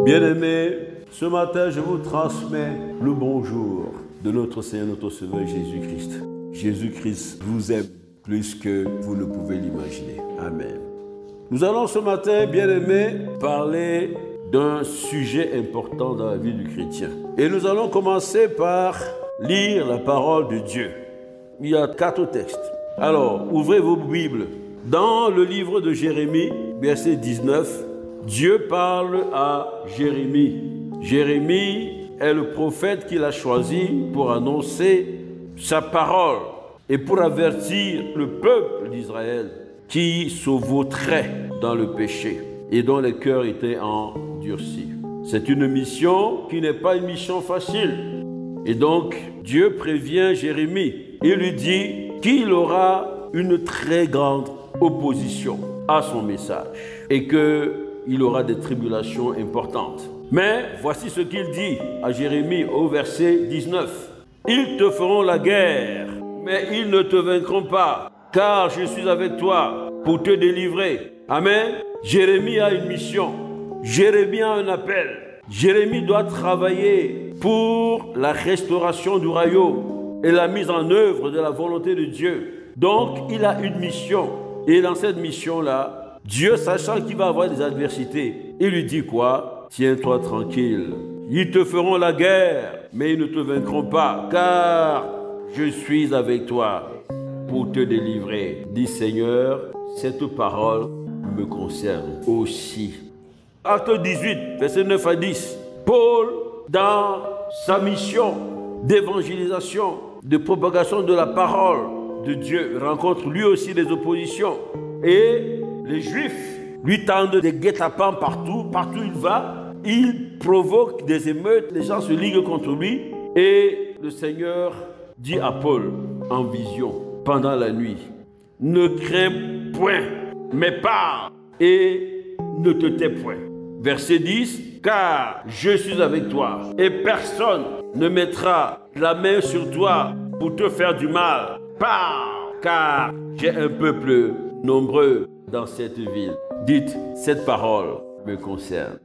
Bien-aimés, ce matin, je vous transmets le bonjour de notre Seigneur, notre Sauveur Jésus-Christ. Jésus-Christ vous aime plus que vous ne pouvez l'imaginer. Amen. Nous allons ce matin, bien-aimés, parler d'un sujet important dans la vie du chrétien. Et nous allons commencer par lire la parole de Dieu. Il y a 4 textes. Alors, ouvrez vos Bibles. Dans le livre de Jérémie, verset 19, Dieu parle à Jérémie. Jérémie est le prophète qu'il a choisi pour annoncer sa parole et pour avertir le peuple d'Israël qui se vautrait dans le péché et dont les cœurs étaient endurcis. C'est une mission qui n'est pas une mission facile. Et donc, Dieu prévient Jérémie. Il lui dit qu'il aura une très grande opposition à son message et qu'il aura des tribulations importantes. Mais voici ce qu'il dit à Jérémie au verset 19. « Ils te feront la guerre, mais ils ne te vaincront pas, car je suis avec toi pour te délivrer. » Amen. Jérémie a une mission. Jérémie a un appel. Jérémie doit travailler pour la restauration du royaume et la mise en œuvre de la volonté de Dieu. Donc, il a une mission. Et dans cette mission-là, Dieu, sachant qu'il va avoir des adversités, il lui dit quoi? Tiens-toi tranquille. Ils te feront la guerre, mais ils ne te vaincront pas, car je suis avec toi pour te délivrer. Dis Seigneur, cette parole me concerne aussi. Acte 18, versets 9 à 10. Paul, dans sa mission d'évangélisation, de propagation de la parole de Dieu, rencontre lui aussi des oppositions. Et les Juifs lui tendent des guet-apens partout où il va. Il provoque des émeutes, les gens se liguent contre lui. Et le Seigneur dit à Paul, en vision, pendant la nuit, « Ne crains point, mais pars et ne te tais point. » Verset 10, « Car je suis avec toi, et personne ne mettra la main sur toi pour te faire du mal. Pars, car j'ai un peuple nombreux dans cette ville. » Dites, cette parole me concerne.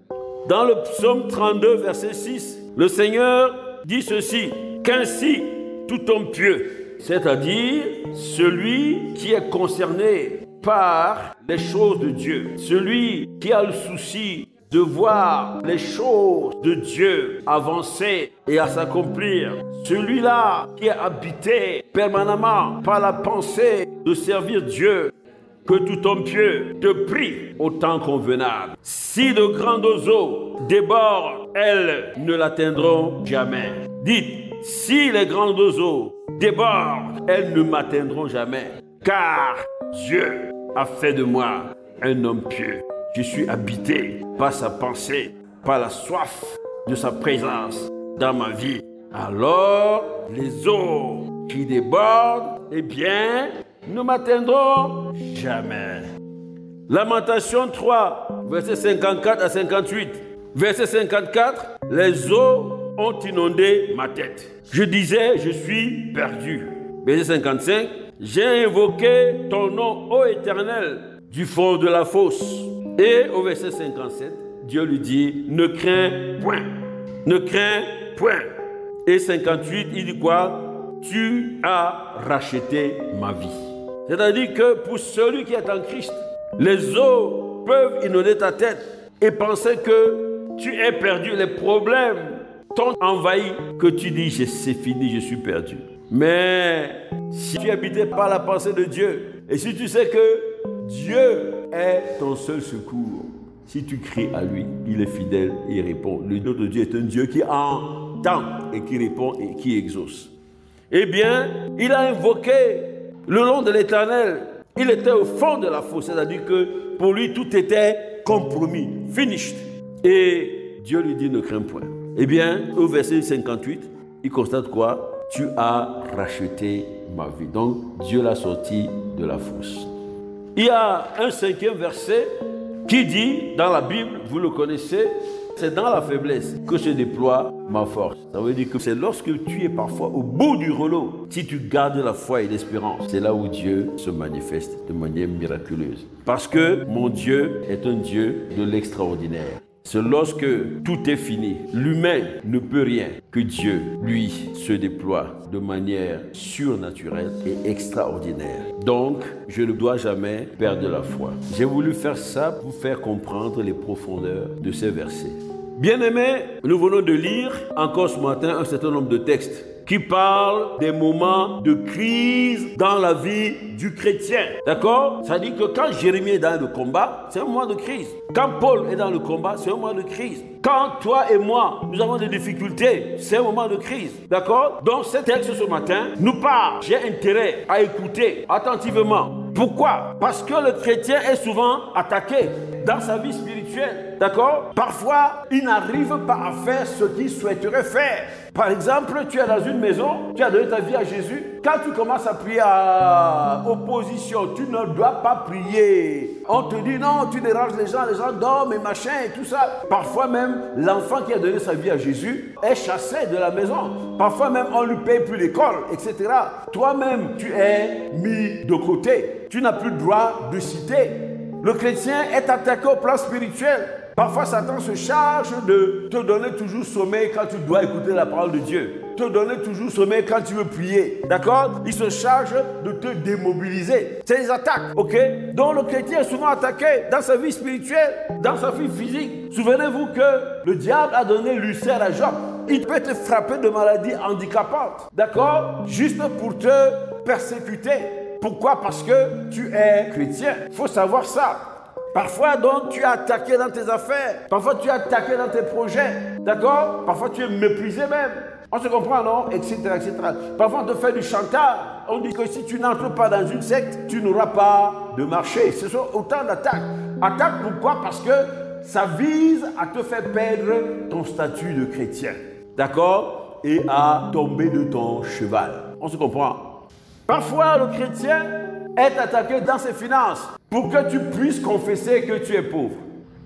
Dans le psaume 32, verset 6, le Seigneur dit ceci, « Qu'ainsi tout homme pieux, c'est-à-dire celui qui est concerné par les choses de Dieu, celui qui a le souci de voir les choses de Dieu avancer et à s'accomplir. Celui-là qui est habité permanemment par la pensée de servir Dieu, que tout homme pieux te prie au temps convenable. Si de grandes eaux débordent, elles ne l'atteindront jamais. Dites, si les grandes eaux débordent, elles ne m'atteindront jamais. Car Dieu a fait de moi un homme pieux. Je suis habité par sa pensée, par la soif de sa présence dans ma vie. Alors, les eaux qui débordent, eh bien, ne m'atteindront jamais. Lamentation 3, versets 54 à 58. Verset 54, les eaux ont inondé ma tête. Je disais, je suis perdu. Verset 55, j'ai invoqué ton nom, ô Éternel, du fond de la fosse. Et au verset 57, Dieu lui dit, ne crains point, ne crains point. Et 58, il dit quoi? Tu as racheté ma vie. C'est-à-dire que pour celui qui est en Christ, les eaux peuvent inonder ta tête et penser que tu es perdu. Les problèmes t'ont envahi, que tu dis, c'est fini, je suis perdu. Mais si tu es habité par la pensée de Dieu, et si tu sais que Dieu est ton seul secours, si tu cries à lui, il est fidèle et il répond. Le Dieu de Dieu est un Dieu qui entend et qui répond et qui exauce. Eh bien, il a invoqué le nom de l'Éternel. Il était au fond de la fosse, c'est-à-dire que pour lui, tout était compromis, finished. Et Dieu lui dit, ne crains point. Eh bien, au verset 58, il constate quoi? Tu as racheté ma vie. Donc, Dieu l'a sorti de la fosse. Il y a un 5e verset qui dit, dans la Bible, vous le connaissez, c'est dans la faiblesse que se déploie ma force. Ça veut dire que c'est lorsque tu es parfois au bout du rouleau, si tu gardes la foi et l'espérance, c'est là où Dieu se manifeste de manière miraculeuse. Parce que mon Dieu est un Dieu de l'extraordinaire. C'est lorsque tout est fini, l'humain ne peut rien, que Dieu, lui, se déploie de manière surnaturelle et extraordinaire. Donc, je ne dois jamais perdre la foi. J'ai voulu faire ça pour faire comprendre les profondeurs de ces versets. Bien-aimés, nous venons de lire encore ce matin un certain nombre de textes qui parlent des moments de crise dans la vie du chrétien. D'accord? Ça dit que quand Jérémie est dans le combat, c'est un moment de crise. Quand Paul est dans le combat, c'est un moment de crise. Quand toi et moi, nous avons des difficultés, c'est un moment de crise. D'accord? Donc, ce texte ce matin nous parle. J'ai intérêt à écouter attentivement. Pourquoi? Parce que le chrétien est souvent attaqué dans sa vie spirituelle. D'accord? Parfois, il n'arrive pas à faire ce qu'il souhaiterait faire. Par exemple, tu es dans une maison, tu as donné ta vie à Jésus. Quand tu commences à prier à opposition, tu ne dois pas prier. On te dit non, tu déranges les gens dorment et machin et tout ça. Parfois même, l'enfant qui a donné sa vie à Jésus est chassé de la maison. Parfois même, on lui paye plus l'école, etc. Toi-même, tu es mis de côté. Tu n'as plus le droit de citer. Le chrétien est attaqué au plan spirituel. Parfois, Satan se charge de te donner toujours sommeil quand tu dois écouter la parole de Dieu. Te donner toujours sommeil quand tu veux prier. D'accord? Il se charge de te démobiliser. C'est des attaques, ok? Donc, le chrétien est souvent attaqué dans sa vie spirituelle, dans sa vie physique. Souvenez-vous que le diable a donné l'ulcère à Job. Il peut te frapper de maladies handicapantes. D'accord? Juste pour te persécuter. Pourquoi? Parce que tu es chrétien. Il faut savoir ça. Parfois, donc, tu es attaqué dans tes affaires. Parfois, tu es attaqué dans tes projets. D'accord? Parfois, tu es méprisé même. On se comprend, non? Etc., etc. Parfois, on te fait du chantage. On dit que si tu n'entres pas dans une secte, tu n'auras pas de marché. Ce sont autant d'attaques. Attaques, pourquoi? Parce que ça vise à te faire perdre ton statut de chrétien. D'accord? Et à tomber de ton cheval. On se comprend? Parfois, le chrétien est attaqué dans ses finances pour que tu puisses confesser que tu es pauvre.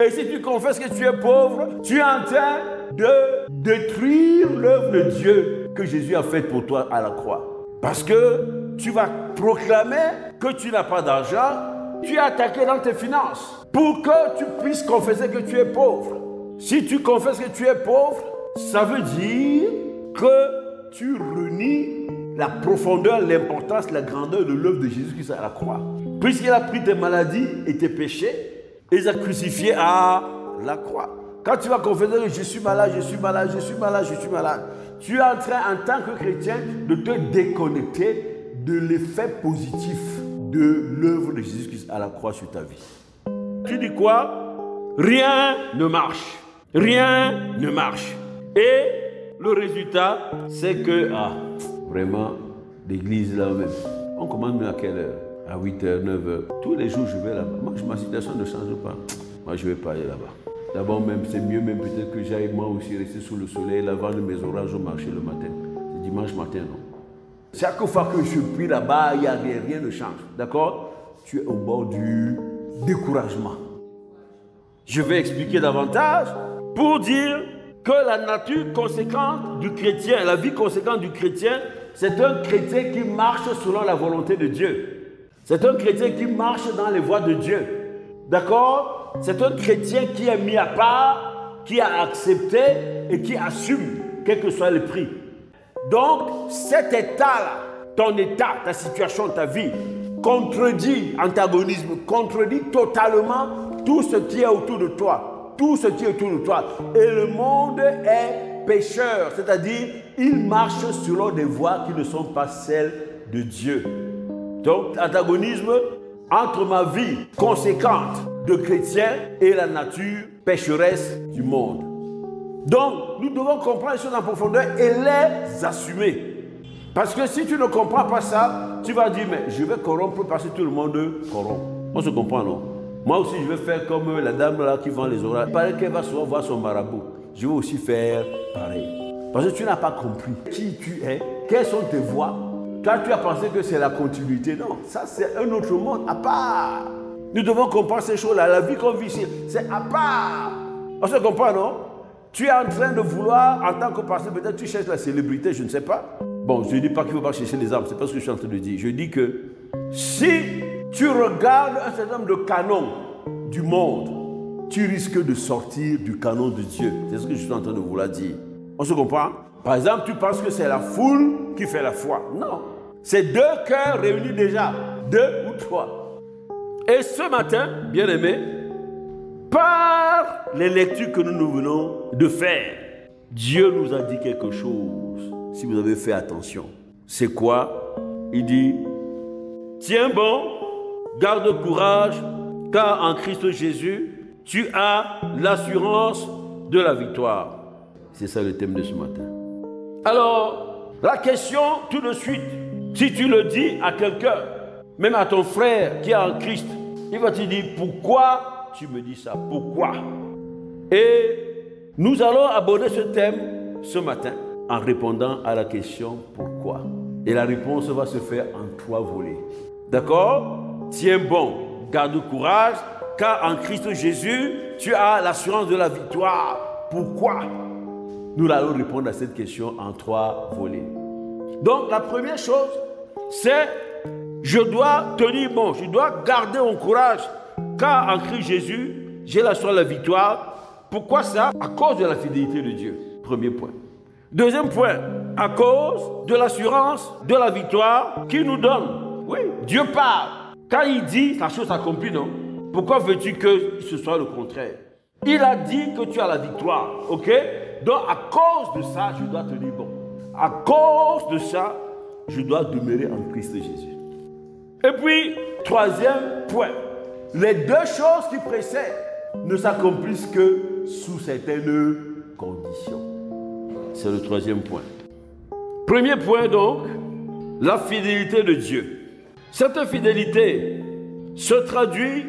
Et si tu confesses que tu es pauvre, tu es en train de détruire l'œuvre de Dieu que Jésus a faite pour toi à la croix. Parce que tu vas proclamer que tu n'as pas d'argent, tu es attaqué dans tes finances pour que tu puisses confesser que tu es pauvre. Si tu confesses que tu es pauvre, ça veut dire que tu renies la profondeur, l'importance, la grandeur de l'œuvre de Jésus-Christ à la croix. Puisqu'il a pris tes maladies et tes péchés, il les a crucifiés à la croix. Quand tu vas confesser que je suis malade, je suis malade, je suis malade, je suis malade, tu es en train, en tant que chrétien, de te déconnecter de l'effet positif de l'œuvre de Jésus-Christ à la croix sur ta vie. Tu dis quoi? Rien ne marche. Rien ne marche. Et le résultat, c'est que, vraiment, l'église là-même. On commande à quelle heure? À 8h, 9h. Tous les jours, je vais là-bas. Moi, ma situation ne change pas. Moi, je ne vais pas aller là-bas. D'abord, même, c'est mieux même peut-être que j'aille moi aussi rester sous le soleil, là, vendre mes orages au marché le matin. C'est dimanche matin, non? Chaque fois que je prie là-bas, il n'y a rien, rien ne change. D'accord? Tu es au bord du découragement. Je vais expliquer davantage pour dire que la nature conséquente du chrétien, la vie conséquente du chrétien, c'est un chrétien qui marche selon la volonté de Dieu. C'est un chrétien qui marche dans les voies de Dieu. D'accord? C'est un chrétien qui est mis à part, qui a accepté et qui assume, quel que soit le prix. Donc, cet état-là, ton état, ta situation, ta vie, contredit, antagonisme, contredit totalement tout ce qui est autour de toi. Tout ce qui est autour de toi. Et le monde est pécheur, c'est-à-dire, il marche selon des voies qui ne sont pas celles de Dieu. Donc, antagonisme entre ma vie conséquente de chrétien et la nature pécheresse du monde. Donc, nous devons comprendre les choses en profondeur et les assumer. Parce que si tu ne comprends pas ça, tu vas dire, mais je vais corrompre parce que tout le monde corrompt. On se comprend, non? Moi aussi, je vais faire comme la dame là qui vend les orages. Il paraît qu'elle va souvent voir son marabout. Je vais aussi faire pareil. Parce que tu n'as pas compris qui tu es, quelles sont tes voies. Toi, tu as pensé que c'est la continuité. Non, ça c'est un autre monde à part. Nous devons comprendre ces choses-là. La vie qu'on vit ici, c'est à part. On se comprend, non? Tu es en train de vouloir, en tant que pasteur, peut-être tu cherches la célébrité, je ne sais pas. Bon, je ne dis pas qu'il ne faut pas chercher les âmes, c'est pas ce que je suis en train de dire. Je dis que si tu regardes un certain nombre de canons du monde, tu risques de sortir du canon de Dieu. C'est ce que je suis en train de vouloir dire. On se comprend? Par exemple, tu penses que c'est la foule qui fait la foi. Non. C'est deux cœurs réunis déjà. Deux ou trois. Et ce matin, bien-aimés, par les lectures que nous venons de faire, Dieu nous a dit quelque chose, si vous avez fait attention. C'est quoi? Il dit, tiens bon, garde courage, car en Christ Jésus, tu as l'assurance de la victoire. C'est ça le thème de ce matin. Alors, la question tout de suite, si tu le dis à quelqu'un, même à ton frère qui est en Christ, il va te dire, pourquoi tu me dis ça? Pourquoi? Et nous allons aborder ce thème ce matin en répondant à la question pourquoi. Et la réponse va se faire en 3 volets. D'accord? Tiens bon, garde courage, car en Christ Jésus, tu as l'assurance de la victoire. Pourquoi? Nous allons répondre à cette question en 3 volets. Donc la première chose, c'est je dois tenir bon, je dois garder mon courage, car en Christ Jésus, j'ai l'assurance de la victoire. Pourquoi ça? À cause de la fidélité de Dieu. Premier point. Deuxième point, à cause de l'assurance de la victoire qu'il nous donne. Oui, Dieu parle. Quand il dit, la chose s'accomplit, non? Pourquoi veux-tu que ce soit le contraire? Il a dit que tu as la victoire, ok? Donc, à cause de ça, je dois tenir bon. À cause de ça, je dois demeurer en Christ Jésus. Et puis, troisième point, les 2 choses qui précèdent ne s'accomplissent que sous certaines conditions. C'est le 3e point. Premier point donc, la fidélité de Dieu. Cette fidélité se traduit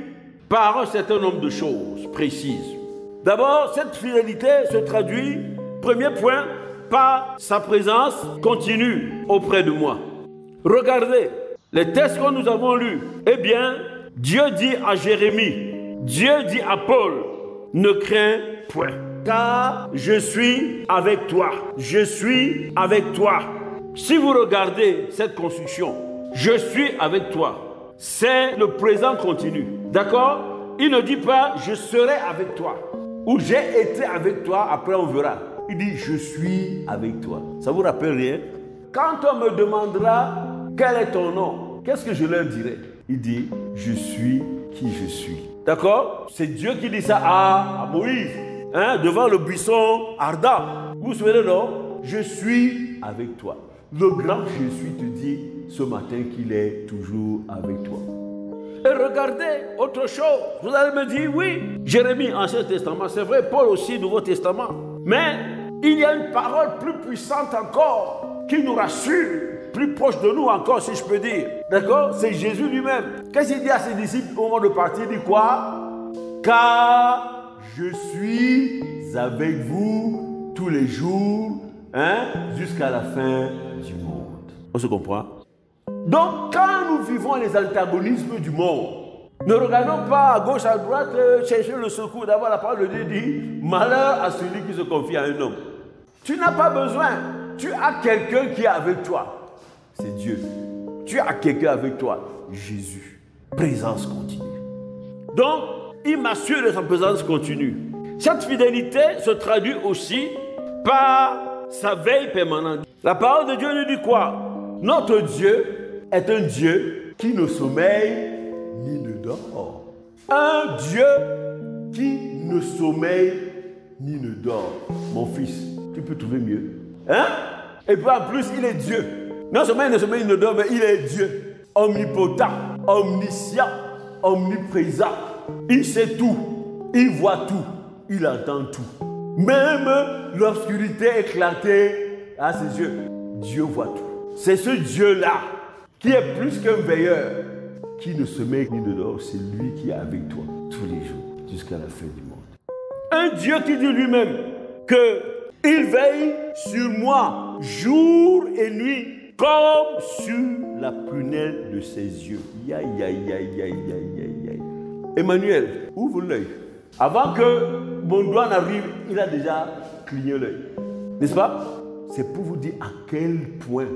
par un certain nombre de choses précises. D'abord, cette fidélité se traduit, premier point, par sa présence continue auprès de moi. Regardez, les textes que nous avons lus, eh bien, Dieu dit à Jérémie, Dieu dit à Paul, ne crains point, car je suis avec toi. Je suis avec toi. Si vous regardez cette construction, je suis avec toi. C'est le présent continu. D'accord? Il ne dit pas, je serai avec toi. Ou j'ai été avec toi, après on verra. Il dit, je suis avec toi. Ça vous rappelle rien? Quand on me demandera, quel est ton nom? Qu'est-ce que je leur dirai? Il dit, je suis qui je suis. D'accord? C'est Dieu qui dit ça à Moïse, hein, devant le buisson ardent. Vous vous souvenez, non? Je suis avec toi. Le grand je suis te dit ce matin qu'il est toujours avec toi. Et regardez autre chose. Vous allez me dire, oui, Jérémie, Ancien Testament, c'est vrai, Paul aussi, Nouveau Testament. Mais il y a une parole plus puissante encore qui nous rassure, plus proche de nous encore, si je peux dire. D'accord? C'est Jésus lui-même. Qu'est-ce qu'il dit à ses disciples au moment de partir? Il dit quoi? Car je suis avec vous tous les jours, hein, jusqu'à la fin du monde. On se comprend? Donc, quand nous vivons les antagonismes du monde, ne regardons pas à gauche, à droite, chercher le secours. D'abord, la parole de Dieu dit, malheur à celui qui se confie à un homme. Tu n'as pas besoin. Tu as quelqu'un qui est avec toi. C'est Dieu. Tu as quelqu'un avec toi. Jésus. Présence continue. Donc, il m'assure de sa présence continue. Cette fidélité se traduit aussi par sa veille permanente. La parole de Dieu nous dit quoi? Notre Dieu est un Dieu qui ne sommeille ni ne dort. Un Dieu qui ne sommeille ni ne dort. Mon fils, tu peux trouver mieux. Hein? Et puis en plus, il est Dieu. Non seulement il ne sommeille ni ne dort, mais il est Dieu. Omnipotent, omniscient, omniprésent. Il sait tout. Il voit tout. Il entend tout. Même l'obscurité éclatée à ses yeux, Dieu voit tout. C'est ce Dieu-là qui est plus qu'un veilleur, qui ne sommeille ni ne dort, c'est lui qui est avec toi tous les jours jusqu'à la fin du monde. Un Dieu qui dit lui-même qu'il veille sur moi jour et nuit comme sur la prunelle de ses yeux. Emmanuel, ouvre l'œil. Avant que mon doigt n'arrive, il a déjà cligné l'œil. N'est-ce pas? C'est pour vous dire à quel point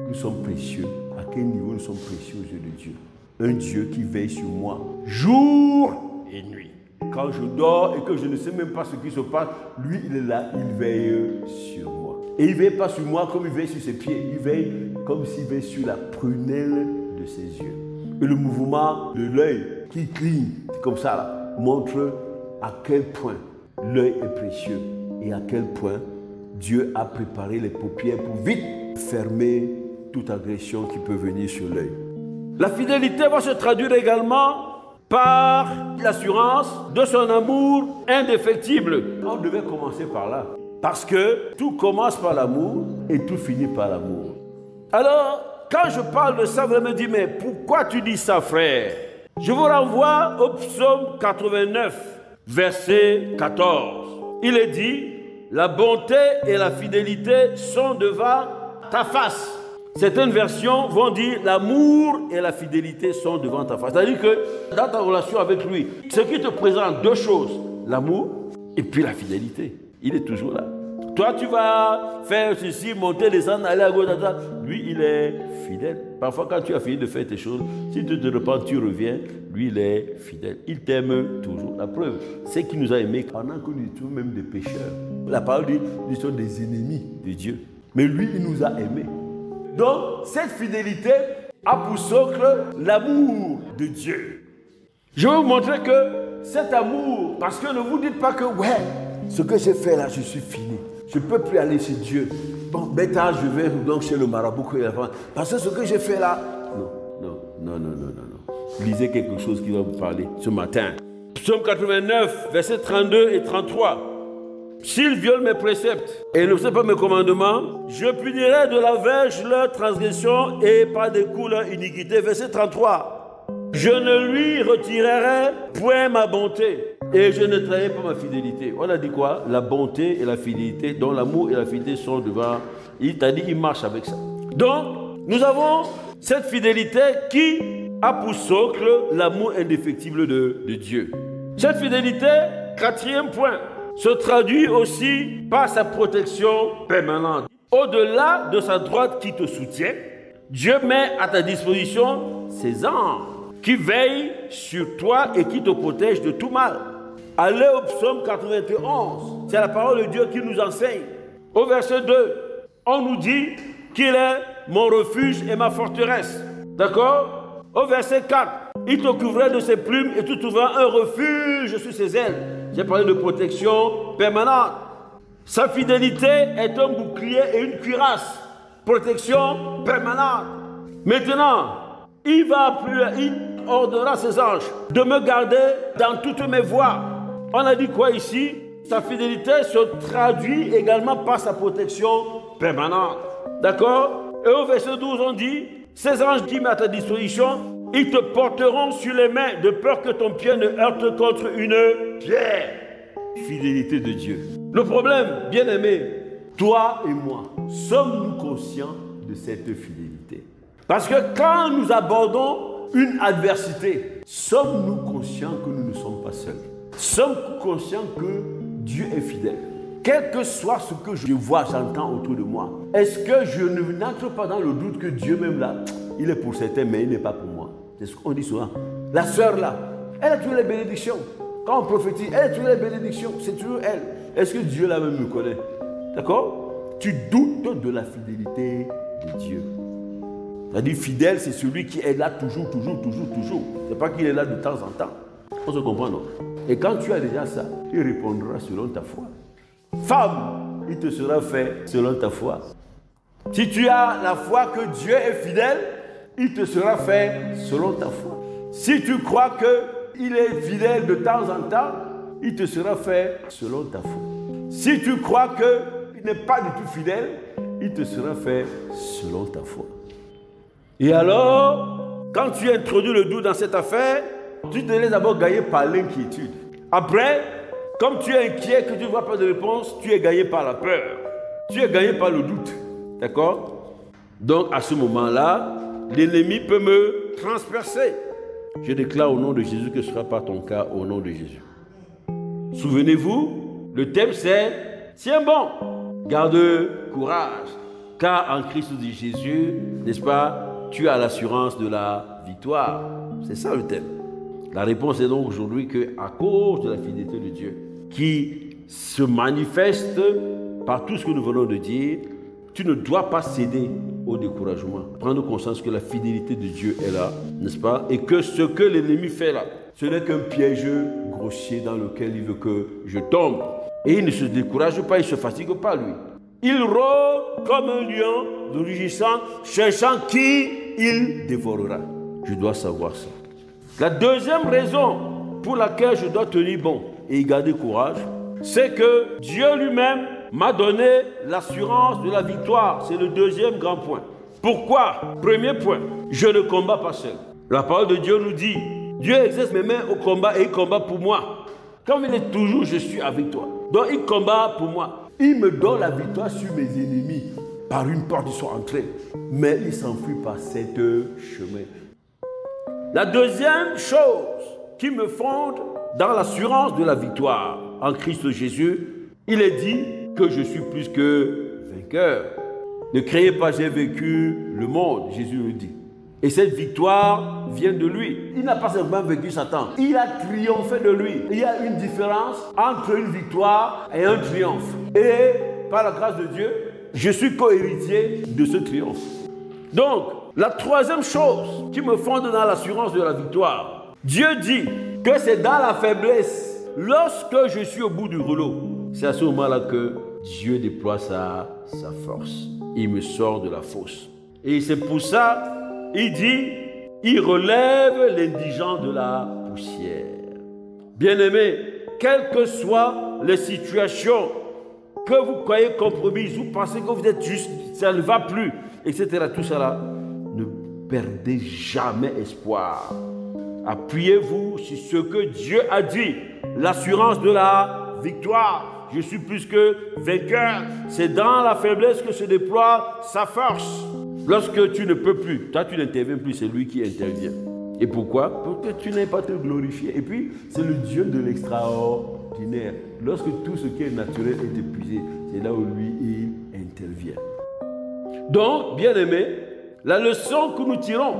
nous sommes précieux, à quel niveau nous sommes précieux aux yeux de Dieu. Un Dieu qui veille sur moi jour et nuit, quand je dors et que je ne sais même pas ce qui se passe, lui, il est là, il veille sur moi. Et il ne veille pas sur moi comme il veille sur ses pieds. Il veille comme s'il veille sur la prunelle de ses yeux. Et le mouvement de l'œil qui cligne, comme ça, là, montre à quel point l'œil est précieux et à quel point Dieu a préparé les paupières pour vite fermer toute agression qui peut venir sur l'œil. La fidélité va se traduire également par l'assurance de son amour indéfectible. On devait commencer par là. Parce que tout commence par l'amour et tout finit par l'amour. Alors, quand je parle de ça, vous allez me dire, mais pourquoi tu dis ça, frère? Je vous renvoie au psaume 89, verset 14. Il est dit, la bonté et la fidélité sont devant ta face. Certaines versions vont dire l'amour et la fidélité sont devant ta face. C'est-à-dire que dans ta relation avec lui, ce qui te présente deux choses, l'amour et puis la fidélité. Il est toujours là. Toi, tu vas faire ceci, monter, descendre, aller à gauche, à droite. Lui, il est fidèle. Parfois, quand tu as fini de faire tes choses, si tu te repens, tu reviens. Lui, il est fidèle. Il t'aime toujours. La preuve, c'est qu'il nous a aimés pendant que nous étions même des pécheurs. La parole dit, nous sommes des ennemis de Dieu. Mais lui, il nous a aimés. Donc, cette fidélité a pour socle l'amour de Dieu. Je vais vous montrer que cet amour, parce que ne vous dites pas que, ouais, ce que j'ai fait là, je suis fini. Je ne peux plus aller chez Dieu. Bon, maintenant, je vais donc chez le marabout. Parce que ce que j'ai fait là, non. Lisez quelque chose qui va vous parler ce matin. Psaume 89, versets 32 et 33. S'ils violent mes préceptes et ne font pas mes commandements, je punirai de la verge leur transgression et par des coups leur iniquité. Verset 33. Je ne lui retirerai point ma bonté et je ne trahirai pas ma fidélité. On a dit quoi? La bonté et la fidélité, dont l'amour et la fidélité sont devant. Il t'a dit, il marche avec ça. Donc, nous avons cette fidélité qui a pour socle l'amour indéfectible de Dieu. Cette fidélité, quatrième point, se traduit aussi par sa protection permanente. Au-delà de sa droite qui te soutient, Dieu met à ta disposition ses anges qui veillent sur toi et qui te protègent de tout mal. Allez au psaume 91, c'est la parole de Dieu qui nous enseigne. Au verset 2, on nous dit qu'il est mon refuge et ma forteresse. D'accord? Au verset 4, il te couvrait de ses plumes et tu trouveras un refuge sous ses ailes. J'ai parlé de protection permanente. Sa fidélité est un bouclier et une cuirasse. Protection permanente. Maintenant, il ordonnera ses anges de me garder dans toutes mes voies. On a dit quoi ici? Sa fidélité se traduit également par sa protection permanente. D'accord? Et au verset 12, on dit, ces anges qui mettent à ta disposition, ils te porteront sur les mains de peur que ton pied ne heurte contre une pierre. Fidélité de Dieu. Le problème, bien aimé, toi et moi, sommes-nous conscients de cette fidélité? Parce que quand nous abordons une adversité, sommes-nous conscients que nous ne sommes pas seuls? Sommes-nous conscients que Dieu est fidèle? Quel que soit ce que je vois, j'entends autour de moi, est-ce que je n'entre pas dans le doute que Dieu même là, il est pour certains, mais il n'est pas pour moi? C'est ce qu'on dit souvent. La sœur là, elle a toujours les bénédictions. Quand on prophétise, elle a toujours les bénédictions. C'est toujours elle. Est-ce que Dieu là même me connaît? D'accord? Tu doutes de la fidélité de Dieu. C'est-à-dire fidèle, c'est celui qui est là toujours. C'est pas qu'il est là de temps en temps. On se comprend, non? Et quand tu as déjà ça, il répondra selon ta foi. Femme, il te sera fait selon ta foi. Si tu as la foi que Dieu est fidèle, il te sera fait selon ta foi. Si tu crois qu'il est fidèle de temps en temps, il te sera fait selon ta foi. Si tu crois qu'il n'est pas du tout fidèle, il te sera fait selon ta foi. Et alors, quand tu introduis le doute dans cette affaire, tu te laisses d'abord gagner par l'inquiétude. Après, comme tu es inquiet, que tu ne vois pas de réponse, tu es gagné par la peur. Tu es gagné par le doute. D'accord? Donc, à ce moment-là, l'ennemi peut me transpercer. Je déclare au nom de Jésus que ce ne sera pas ton cas au nom de Jésus. Souvenez-vous, le thème c'est « Tiens bon, garde courage, car en Christ dit Jésus, n'est-ce pas, tu as l'assurance de la victoire. » C'est ça le thème. La réponse est donc aujourd'hui qu'à cause de la fidélité de Dieu, qui se manifeste par tout ce que nous venons de dire, tu ne dois pas céder au découragement. Prendre conscience que la fidélité de Dieu est là, n'est-ce pas? Et que ce que l'ennemi fait là, ce n'est qu'un piège grossier dans lequel il veut que je tombe. Et il ne se décourage pas, il ne se fatigue pas lui. Il rôde comme un lion rugissant, cherchant qui il dévorera. Je dois savoir ça. La deuxième raison pour laquelle je dois tenir bon et garder courage, c'est que Dieu lui-même m'a donné l'assurance de la victoire. C'est le deuxième grand point. Pourquoi? Premier point, je ne combats pas seul. La parole de Dieu nous dit, Dieu exerce mes mains au combat et il combat pour moi. Comme il est toujours, je suis avec toi. Donc il combat pour moi. Il me donne la victoire sur mes ennemis. Par une porte, ils sont entrés. Mais ils s'enfuient par cette chemin. La deuxième chose qui me fonde dans l'assurance de la victoire en Christ Jésus, il est dit que je suis plus que vainqueur. Ne craignez pas, j'ai vaincu le monde, Jésus le dit. Et cette victoire vient de lui. Il n'a pas seulement vaincu Satan, il a triomphé de lui. Il y a une différence entre une victoire et un triomphe. Et par la grâce de Dieu, je suis co-héritier de ce triomphe. Donc, la troisième chose qui me fonde dans l'assurance de la victoire, Dieu dit que c'est dans la faiblesse, lorsque je suis au bout du rouleau, c'est à ce moment-là que Dieu déploie sa force. Il me sort de la fosse. Et c'est pour ça, il dit, il relève l'indigent de la poussière. Bien-aimés, quelles que soient les situations que vous croyez compromises, vous pensez que vous êtes juste, ça ne va plus, etc. Tout ça là, ne perdez jamais espoir. Appuyez-vous sur ce que Dieu a dit, l'assurance de la victoire. Je suis plus que vainqueur. C'est dans la faiblesse que se déploie sa force. Lorsque tu ne peux plus, toi tu n'interviens plus, c'est lui qui intervient. Et pourquoi? Pour que tu n'aies pas à te glorifier. Et puis, c'est le Dieu de l'extraordinaire. Lorsque tout ce qui est naturel est épuisé, c'est là où lui, il intervient. Donc, bien aimé, la leçon que nous tirons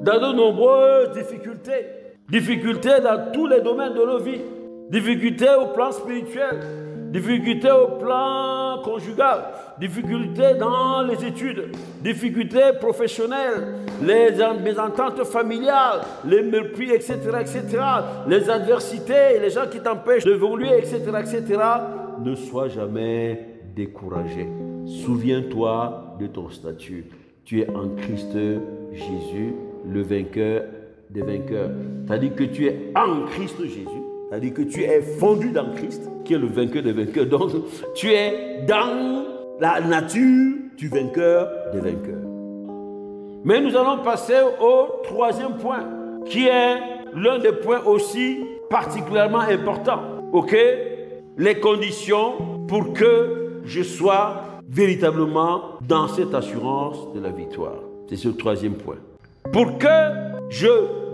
dans de nombreuses difficultés, difficultés dans tous les domaines de nos vies, difficultés au plan spirituel, difficultés au plan conjugal, difficultés dans les études, difficultés professionnelles, les mésententes familiales, les mépris, etc., les adversités, les gens qui t'empêchent d'évoluer, etc., ne sois jamais découragé. Souviens-toi de ton statut. Tu es en Christ Jésus, le vainqueur des vainqueurs. C'est-à-dire que tu es en Christ Jésus. C'est-à-dire que tu es fondu dans Christ, qui est le vainqueur des vainqueurs. Donc, tu es dans la nature du vainqueur des vainqueurs. Mais nous allons passer au troisième point, qui est l'un des points aussi particulièrement importants. OK? Les conditions pour que je sois véritablement dans cette assurance de la victoire. C'est ce troisième point. Pour que je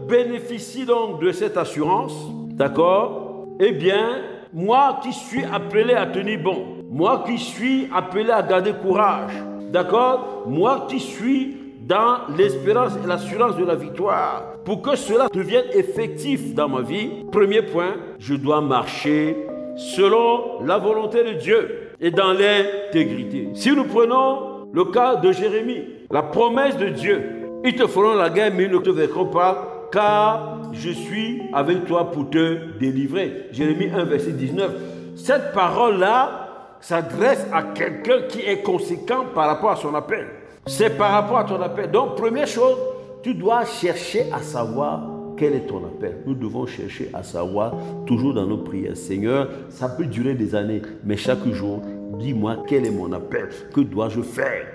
bénéficie donc de cette assurance, d'accord? Eh bien, moi qui suis appelé à tenir bon, moi qui suis appelé à garder courage, d'accord? Moi qui suis dans l'espérance et l'assurance de la victoire, pour que cela devienne effectif dans ma vie, premier point, je dois marcher selon la volonté de Dieu et dans l'intégrité. Si nous prenons le cas de Jérémie, la promesse de Dieu, ils te feront la guerre mais ils ne te vaincront pas, car je suis avec toi pour te délivrer. Jérémie 1, verset 19. Cette parole-là s'adresse à quelqu'un qui est conséquent par rapport à son appel. C'est par rapport à ton appel. Donc, première chose, tu dois chercher à savoir quel est ton appel. Nous devons chercher à savoir, toujours dans nos prières. Seigneur, ça peut durer des années, mais chaque jour, dis-moi quel est mon appel. Que dois-je faire?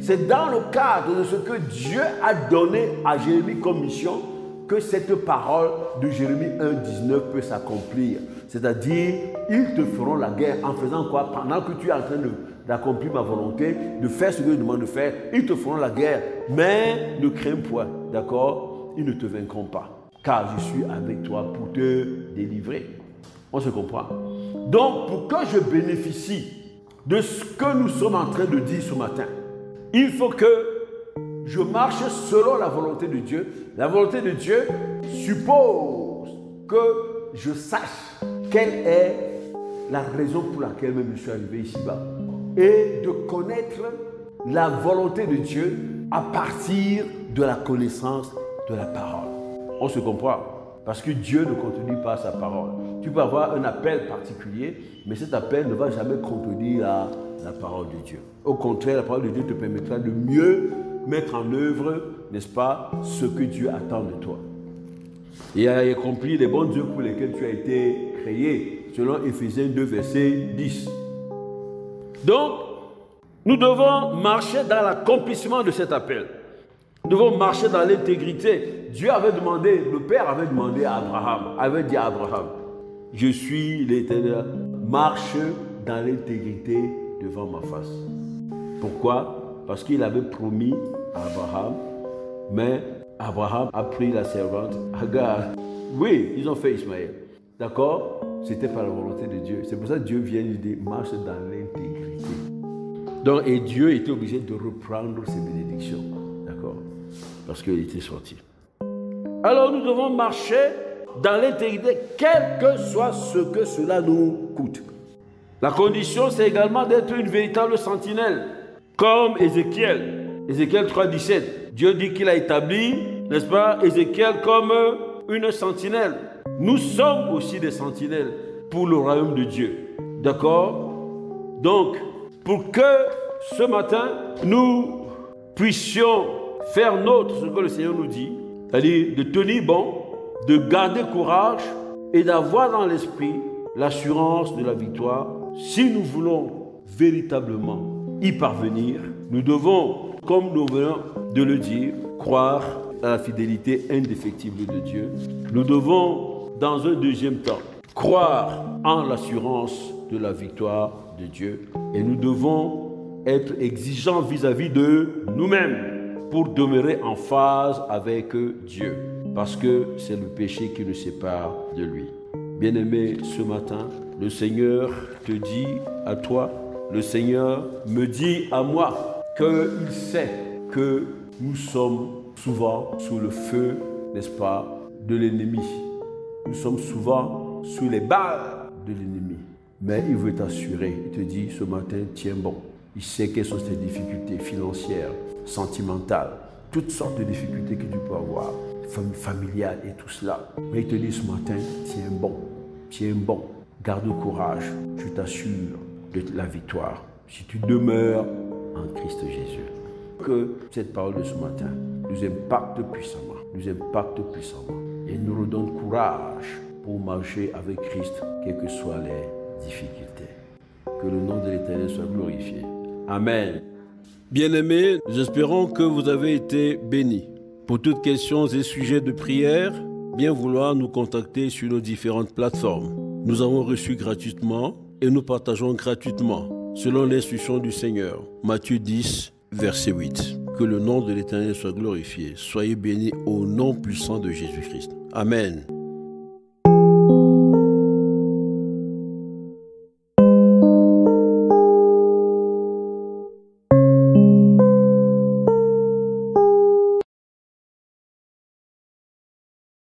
C'est dans le cadre de ce que Dieu a donné à Jérémie comme mission que cette parole de Jérémie 1, 19 peut s'accomplir. C'est-à-dire, ils te feront la guerre en faisant quoi? Pendant que tu es en train d'accomplir ma volonté, de faire ce que je demande de faire, ils te feront la guerre. Mais ne crains point, d'accord? Ils ne te vaincront pas, car je suis avec toi pour te délivrer. On se comprend? Donc, pour que je bénéficie de ce que nous sommes en train de dire ce matin, il faut que je marche selon la volonté de Dieu. La volonté de Dieu suppose que je sache quelle est la raison pour laquelle même je suis arrivé ici-bas. Et de connaître la volonté de Dieu à partir de la connaissance de la parole. On se comprend, parce que Dieu ne contredit pas sa parole. Tu peux avoir un appel particulier, mais cet appel ne va jamais contredire la parole de Dieu. Au contraire, la parole de Dieu te permettra de mieux mettre en œuvre, n'est-ce pas, ce que Dieu attend de toi. Et à accomplir les bonnes œuvres pour lesquelles tu as été créé, selon Éphésiens 2, verset 10. Donc, nous devons marcher dans l'accomplissement de cet appel. Nous devons marcher dans l'intégrité. Dieu avait demandé, le Père avait demandé à Abraham, avait dit à Abraham, je suis l'Éternel, marche dans l'intégrité devant ma face. Pourquoi? Parce qu'il avait promis à Abraham, mais Abraham a pris la servante Agar. Oui, ils ont fait Ismaël. D'accord? C'était par la volonté de Dieu. C'est pour ça que Dieu vient lui dire, marche dans l'intégrité. Donc, et Dieu était obligé de reprendre ses bénédictions. D'accord? Parce qu'il était sorti. Alors, nous devons marcher dans l'intégrité, quel que soit ce que cela nous coûte. La condition, c'est également d'être une véritable sentinelle, comme Ézéchiel. Ézéchiel 3,17. Dieu dit qu'il a établi, n'est-ce pas, Ézéchiel comme une sentinelle. Nous sommes aussi des sentinelles pour le royaume de Dieu. D'accord? Donc, pour que ce matin, nous puissions faire nôtre ce que le Seigneur nous dit, c'est-à-dire de tenir bon, de garder courage et d'avoir dans l'esprit l'assurance de la victoire. Si nous voulons véritablement y parvenir, nous devons, comme nous venons de le dire, croire à la fidélité indéfectible de Dieu. Nous devons, dans un deuxième temps, croire en l'assurance de la victoire de Dieu. Et nous devons être exigeants vis-à-vis de nous-mêmes pour demeurer en phase avec Dieu. Parce que c'est le péché qui nous sépare de lui. Bien-aimé, ce matin, le Seigneur te dit à toi, le Seigneur me dit à moi qu'il sait que nous sommes souvent sous le feu, n'est-ce pas, de l'ennemi. Nous sommes souvent sous les balles de l'ennemi. Mais il veut t'assurer, il te dit ce matin, tiens bon. Il sait quelles sont tes difficultés financières, sentimentales, toutes sortes de difficultés que tu peux avoir, familiales et tout cela. Mais il te dit ce matin, tiens bon, garde courage, je t'assure de la victoire si tu demeures en Christ Jésus. Que cette parole de ce matin nous impacte puissamment et nous redonne courage pour marcher avec Christ, quelles que soient les difficultés. Que le nom de l'Éternel soit glorifié. Amen. Bien-aimés, nous espérons que vous avez été bénis. Pour toutes questions et sujets de prière, bien vouloir nous contacter sur nos différentes plateformes. Nous avons reçu gratuitement et nous partageons gratuitement, selon l'instruction du Seigneur. Matthieu 10, verset 8. Que le nom de l'Éternel soit glorifié. Soyez bénis au nom puissant de Jésus-Christ. Amen.